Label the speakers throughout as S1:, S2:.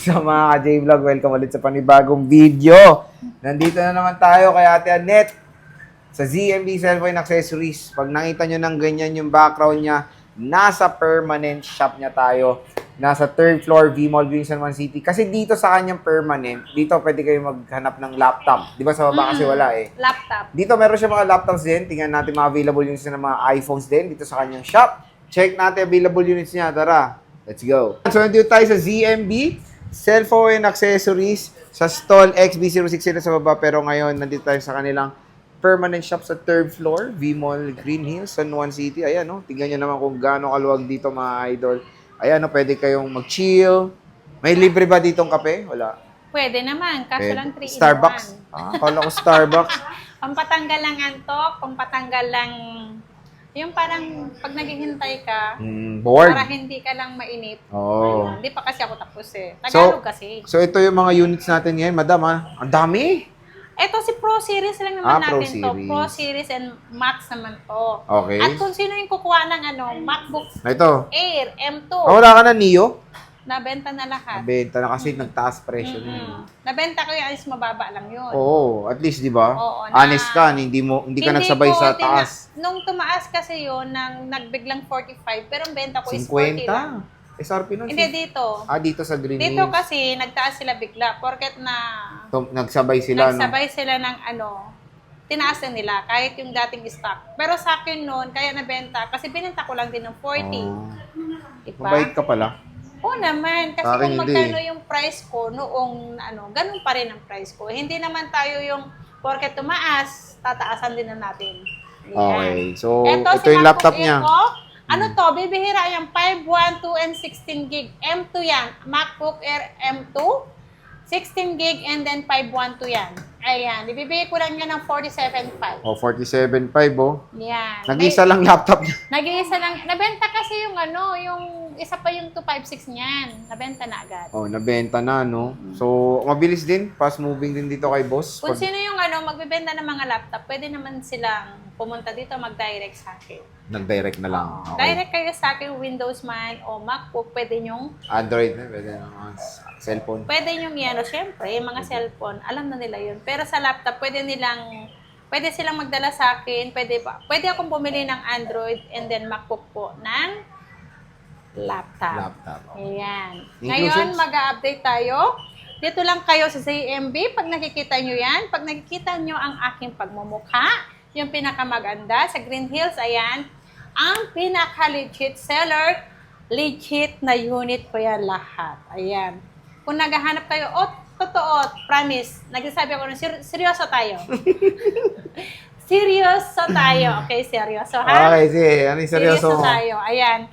S1: Sa mga ka-J-Vlog, welcome ulit sa panibagong video. Nandito na naman tayo kay Ate Annette sa ZMB Cellphone Accessories. Pag nakita nyo ng ganyan yung background niya, nasa permanent shop niya tayo. Nasa 3rd floor, V-Mall, Green San Juan City. Kasi dito sa kanyang permanent, dito pwede kayo maghanap ng laptop. Di ba sa baba kasi wala eh.
S2: Laptop.
S1: Dito meron siya mga laptops din. Tingnan natin mga available units ng mga iPhones din dito sa kanyang shop. Check natin available units niya. Tara, let's go. So, nandito tayo sa ZMB Cellphone Accessories sa stall XB060 sa baba. Pero ngayon, nandito tayo sa kanilang permanent shop sa 3rd floor, V-Mall, Green Hills, San Juan City. Ayan, no? Tingnan nyo naman kung gaano kaluwag dito, mga idol. Ayan, no? Pwede kayong mag-chill. May libre ba ditong kape? Wala.
S2: Pwede naman, kaso lang 3 in 1.
S1: Starbucks? Ah, kala ko Starbucks.
S2: Pampatanggal lang antok, pampatanggal lang... Yung parang pag naghihintay ka,
S1: Bored.
S2: para hindi ka lang mainit.
S1: Oo.
S2: Hindi pa kasi ako tapos eh. Tagalog kasi.
S1: So, ito yung mga units natin ngayon, madam, ha? Ang dami!
S2: Ito si Pro Series lang naman
S1: Pro
S2: natin to.
S1: Series.
S2: Pro Series and Max naman to.
S1: Okay.
S2: At kung sino yung kukuha ng MacBook
S1: Ito.
S2: Air M2,
S1: Wala ka na, Neo?
S2: nabenta na lahat.
S1: Nabenta na kasi nagtaas presyo na.
S2: Nabenta ko yung alis mababa lang yun.
S1: Oo, at least, di ba?
S2: Oo,
S1: Honest ka, hindi ka nagsabay sa taas.
S2: Nung tumaas kasi yun, nagbiglang 45, pero ang benta ko is
S1: 50?
S2: 40 lang.
S1: SRP nun.
S2: Hindi dito.
S1: Dito sa Green
S2: Dito
S1: Hills.
S2: kasi nagtaas sila bigla. Porket na
S1: Nagsabay sila,
S2: nagsabay sila ng tinaas na nila kahit yung dating stock. Pero sa akin noon, kaya nabenta, kasi binenta ko lang din ng 40.
S1: Oh.
S2: Diba?
S1: Mabait ka pala.
S2: Oo naman. Kasi
S1: Sa akin
S2: kung
S1: hindi.
S2: magkano yung price ko noong ganun pa rin ang price ko. Hindi naman tayo yung porket tumaas, tataasan din na natin. Ayan.
S1: Okay. So,
S2: Ito
S1: ito
S2: si
S1: yung
S2: MacBook
S1: laptop
S2: Air
S1: niya.
S2: ko. Ano to? Bibihira yung 5, 1, 2, and 16 gig. M2 yan. MacBook Air M2. 16 gig and then 512 yan. Ayan. Ibibigay ko lang yan ng 47.5.
S1: Oh, 47.5, oh.
S2: Yan.
S1: Nag-isa lang laptop niya.
S2: Nag-iisa lang. Nabenta kasi yung yung isa pa yung 256 niyan. Nabenta na agad.
S1: Oh, nabenta na, no? So, mabilis din. Fast moving din dito kay boss.
S2: Kung sino yung magbebenta ng mga laptop, pwede naman silang pumunta dito mag-direct sa akin.
S1: Nag-direct na lang. Okay.
S2: Direct kayo sa akin, Windows man o MacBook, pwede nyong
S1: Android na, pwede na cellphone.
S2: pwede yung syempre, yung mga cellphone, alam na nila yun. Pero sa laptop, pwede silang magdala sa akin, pwede akong bumili ng Android and then MacBook po ng laptop.
S1: Okay.
S2: Ayan.
S1: Inclusions?
S2: Ngayon, mag-a-update tayo. Dito lang kayo sa ZMB. Pag nakikita nyo yan, pag nakikita nyo ang aking pagmumukha, yung pinakamaganda sa Green Hills, ayan, ang pinaka-legit seller, legit na unit ko yan lahat. Ayan. Kung naghahanap kayo, totoo, promise, nagsasabi ako na seryoso tayo. Seryoso tayo. Okay, seryoso ha?
S1: Okay, sige. Ano yung seryoso mo?
S2: tayo. Ayan.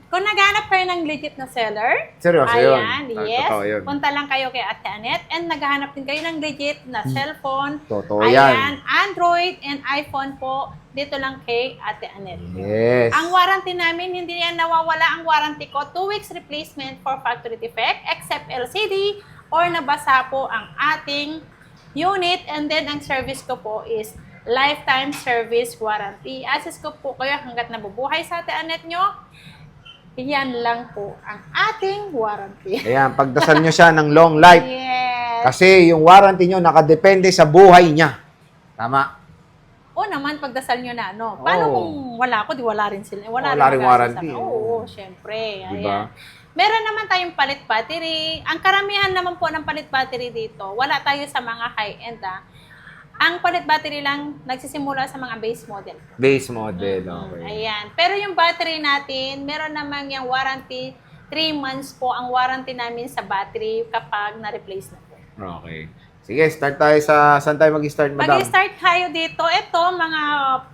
S2: Kung naghahanap kayo ng legit na seller,
S1: Seryoso yun.
S2: ayan, yes.
S1: Totoo yun.
S2: Punta lang kayo kay Ate Annette and naghahanap din kayo ng legit na cellphone.
S1: Totoo
S2: Ayan,
S1: yan.
S2: Android and iPhone po. Dito lang kay Ate Annette.
S1: Yes.
S2: Ang warranty namin, hindi yan nawawala ang warranty ko. 2 weeks replacement for factory defect except LCD or nabasa po ang ating unit. And then, ang service ko po is lifetime service warranty. Assist ko po kayo hanggat nabubuhay sa Ate Annette nyo. Yan lang po ang ating warranty.
S1: Ayan, pagdasal nyo siya ng long life.
S2: Yes.
S1: Kasi yung warranty nyo nakadepende sa buhay niya. Tama.
S2: O naman, pagdasal nyo na, Paano
S1: Oo.
S2: kung wala ako, di wala rin sila.
S1: Wala rin
S2: mag-assist
S1: warranty,
S2: sa-
S1: oo.
S2: Oo, syempre.
S1: Diba?
S2: Ayan. Meron naman tayong palit battery. Ang karamihan naman po ng palit battery dito, wala tayo sa mga high-end, Ang palit battery lang, nagsisimula sa mga base model.
S1: Base model, okay.
S2: Ayan. Pero yung battery natin, meron namang yung warranty, 3 months po ang warranty namin sa battery kapag na-replace na po.
S1: Okay. Sige, start tayo saan tayo mag-start, madam?
S2: Mag-start tayo dito. Ito, mga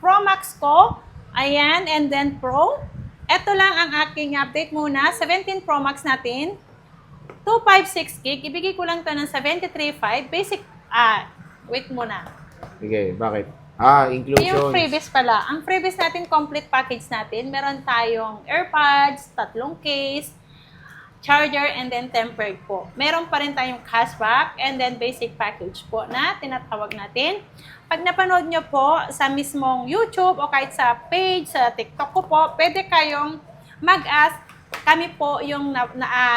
S2: Pro Max ko. Ayan, and then Pro. Ito lang ang aking update muna. 17 Pro Max natin. 256 gig. Ibigay ko lang to ng 73.5. Basic, wait muna.
S1: Sige, bakit? Inclusions.
S2: Yung freebies pala. Ang freebies natin, complete package natin. Meron tayong AirPods, 3 case, charger, and then tempered po. Meron pa rin tayong cashback, and then basic package po na tinatawag natin. Pag napanood nyo po sa mismong YouTube o kahit sa page, sa TikTok ko po, pwede kayong mag-ask kami po yung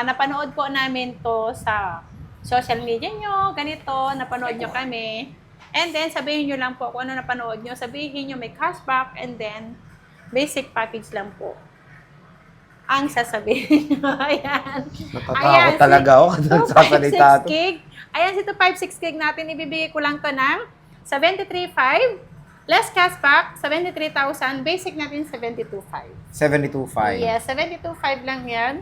S2: napanood po namin to sa social media nyo, ganito, napanood nyo kami. And then, sabihin nyo lang po kung ano napanood nyo. Sabihin nyo may cashback and then, basic package lang po ang sasabihin nyo. Ayan.
S1: Natatakot talaga ako kung nagsasalita
S2: 256
S1: to.
S2: gig. Ayan, si 256 gig natin, ibibigay ko lang to ng 73,500. Less cashback, 73,000. Basic natin, 72,500.
S1: 72.5.
S2: Yes, 72,500 lang yan.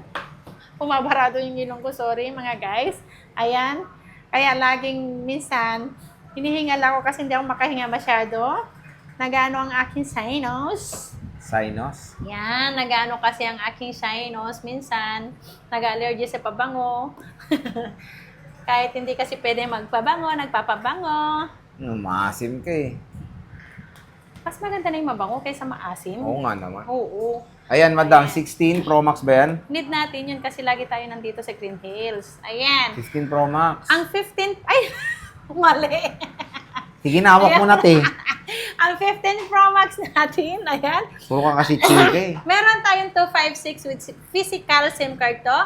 S2: Pumabarado yung ilong ko, sorry mga guys. Ayan. Kaya laging minsan, hinihingal ako kasi hindi ako makahinga masyado. Nagano ang aking sinus.
S1: Sinus?
S2: Yan, nagano kasi ang aking sinus. Minsan, nag-allergy sa pabango. Kahit hindi kasi pwede magpabango, nagpapabango.
S1: Maasim ka eh.
S2: Mas maganda na yung mabango kaysa maasim.
S1: Oo nga naman.
S2: Oo.
S1: Ayan, madam,
S2: Ayan.
S1: 16 Pro Max ba yan?
S2: Need natin yun kasi lagi tayo nandito sa Green Hills. Ayan.
S1: 16 Pro Max.
S2: Ang 15... Ay! Mali.
S1: Sige, nawak mo na, te.
S2: Ang 15 Pro Max natin, ayan.
S1: Puro ka kasi chike eh.
S2: Meron tayong 256 with physical SIM card to.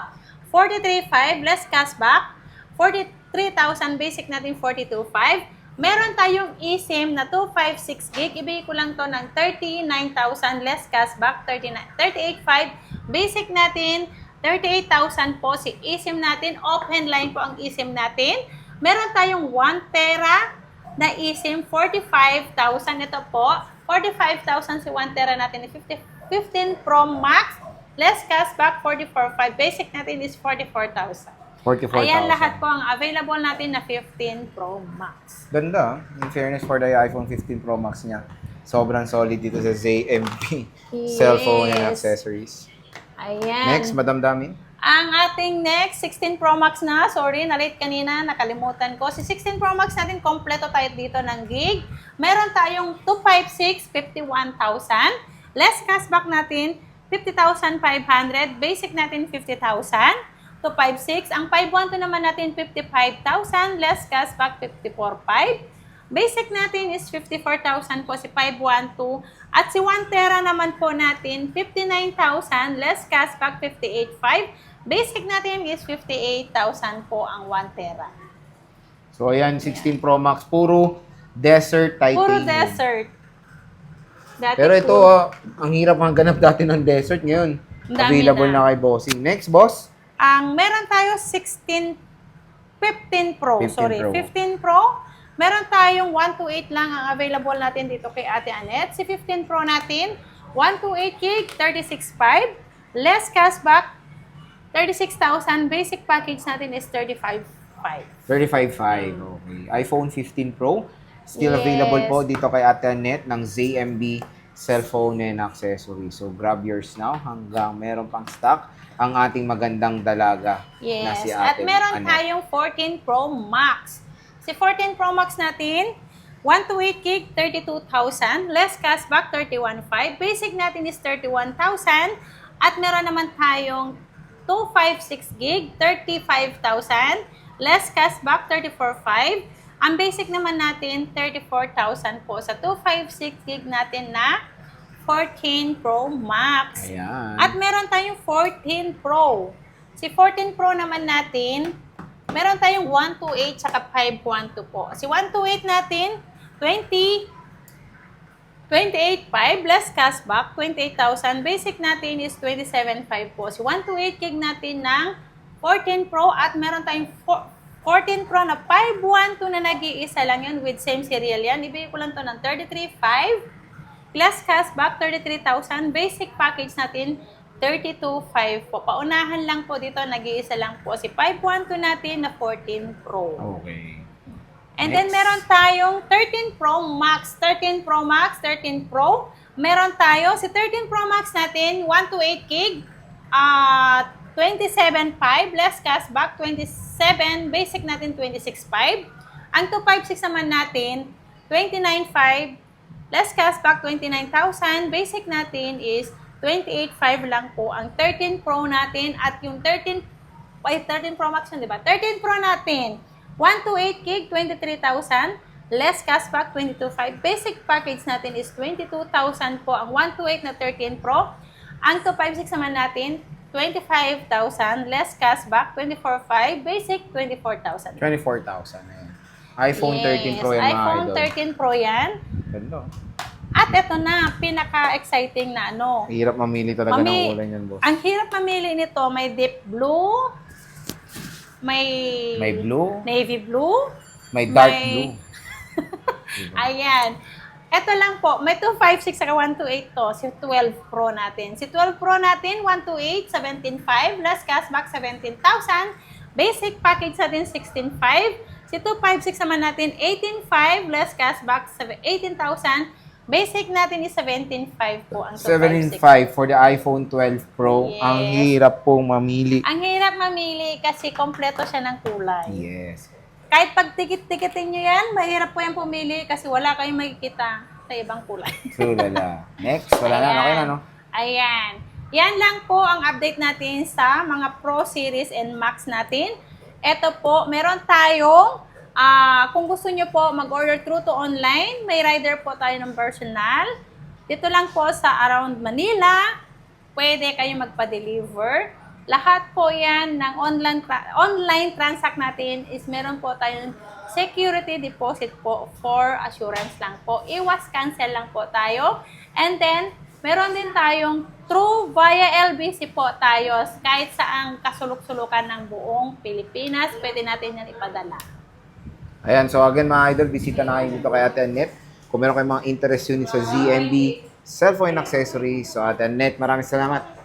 S2: 43,500 less cashback. 43,000 basic natin 42,500. Meron tayong eSIM na 256 gig. Ibigay ko lang to ng 39,000 less cashback. 38,500. Basic natin 38,000 po si eSIM natin. Open line po ang eSIM natin. Meron tayong 1 tera na eSIM, 45,000. Ito po, 45,000 si 1 tera natin. 15 Pro Max, less cashback, 44,500. Basic natin is 44,000.
S1: 44,000.
S2: Ayan lahat po ang available natin na 15 Pro Max.
S1: Ganda. In fairness for the iPhone 15 Pro Max niya. Sobrang solid dito sa ZMP.
S2: Yes.
S1: Cellphone and accessories.
S2: Ayan.
S1: Next, Madam Damin.
S2: Ang ating next, 16 Pro Max na. Sorry, na-late kanina, nakalimutan ko. Si 16 Pro Max natin, kompleto tayo dito ng gig. Meron tayong 256, 51,000. Less cashback natin, 50,500. Basic natin, 50,000. 256. Ang 512 naman natin, 55,000. Less cashback, 54,500. Basic natin is 54,000 po si 512. At si 1 tera naman po natin, 59,000. Less cashback, 58,500. Basic natin is 58,000 po ang 1 tera.
S1: So, ayan, 16 Pro Max. Puro desert titanium.
S2: Puro desert. Dati
S1: Pero ito,
S2: po,
S1: ang hirap maghanap dati ng desert ngayon.
S2: Ang dami
S1: Available
S2: na.
S1: na kay Bossing. Next, boss.
S2: ang meron tayo 15 Pro.
S1: 15
S2: Sorry,
S1: Pro.
S2: 15 Pro. Meron tayong 128 lang ang available natin dito kay Ate Annette. Si 15 Pro natin, 128 gig, 36,500. Less cashback, 36,000. Basic package natin is 35,500.
S1: 35.5. Okay. iPhone 15 Pro. Still
S2: Yes.
S1: available po dito kay Ate Annette ng ZMB cellphone and accessories. So, grab yours now hanggang meron pang stock ang ating magandang dalaga na
S2: Yes.
S1: si
S2: At
S1: Ate
S2: meron
S1: Annette.
S2: tayong 14 Pro Max. Si 14 Pro Max natin, 128 gig, 32,000. Less cashback, 31,500. Basic natin is 31,000. At meron naman tayong 256 gig, 35,000. Less cashback, 34,500. Ang basic naman natin, 34,000 po sa 256 gig natin na 14 Pro Max.
S1: Ayan.
S2: At meron tayong 14 Pro. Si 14 Pro naman natin, meron tayong 128 saka 512 po. Si 128 natin, 28,500 less cashback, 28,000. Basic natin is 27,500 po. Si 128 gig natin ng 14 Pro at meron tayong 14 Pro na 512 na nag-iisa lang yun with same serial yan. Ibigay ko lang to ng 33,500. Less cashback, 33,000. Basic package natin, 32,500 po. Paunahan lang po dito, nag-iisa lang po. Si 512 natin na 14 Pro.
S1: Okay.
S2: And then
S1: Next.
S2: meron tayong 13 Pro Max. 13 Pro Max, 13 Pro. Meron tayo, si 13 Pro Max natin, 128 gig, 27,500. Less cashback, 27. Basic natin, 26,500. Ang 256 naman natin, 29,500. Less cashback, 29,000. Basic natin is 28,500 lang po ang 13 Pro natin. At yung 13 Pro Max yun, di ba? 13 Pro natin, 128 gig, 23,000. Less cashback, 22,500. Basic package natin is 22,000 po ang 128 na 13 Pro. Ang 256 naman natin, 25,000, less cashback, 24,500, basic, 24,000.
S1: 24,000. Ayan. iPhone 13 Pro yan, mga
S2: iPhone
S1: idol.
S2: 13 Pro yan.
S1: Ganda.
S2: At ito na, pinaka-exciting na ano.
S1: Hirap mamili talaga ng kulay niyan, boss.
S2: Ang hirap mamili nito, may deep blue, may
S1: blue,
S2: navy blue,
S1: may dark
S2: may-
S1: blue.
S2: Ayan. Ito lang po, may 256 saka 128 to, si 12 Pro natin. Si 12 Pro natin, 128, 17,500, less cashback, 17,000. Basic package natin, 16,500. Si 256 naman natin, 18,500, less cashback, 18,000. Basic natin is 17,500 po ang 256.
S1: 17.5 for the iPhone 12 Pro.
S2: Yes.
S1: Ang hirap pong mamili.
S2: Ang hirap mamili kasi kompleto siya ng kulay.
S1: Yes.
S2: Kahit pag tikit-tikitin nyo yan, mahirap po yan pumili kasi wala kayong makikita sa ibang kulay.
S1: Sulala. Next, wala na. Okay na, no?
S2: Ayan. Yan lang po ang update natin sa mga Pro Series and Max natin. Ito po, meron tayong, kung gusto nyo po mag-order through to online, may rider po tayo ng personal. Dito lang po sa around Manila, pwede kayo magpa-deliver. Lahat po yan ng online transact natin is meron po tayong security deposit po for assurance lang po. Iwas cancel lang po tayo. And then, meron din tayong through via LBC po tayo. Kahit saang kasulok-sulukan ng buong Pilipinas, pwede natin yan ipadala.
S1: Ayan, so again mga idol, bisita na kayo dito kay Ate Annette. Kung meron kayong mga interest unit sa ZMB, cellphone accessories. So Ate Annette, maraming salamat.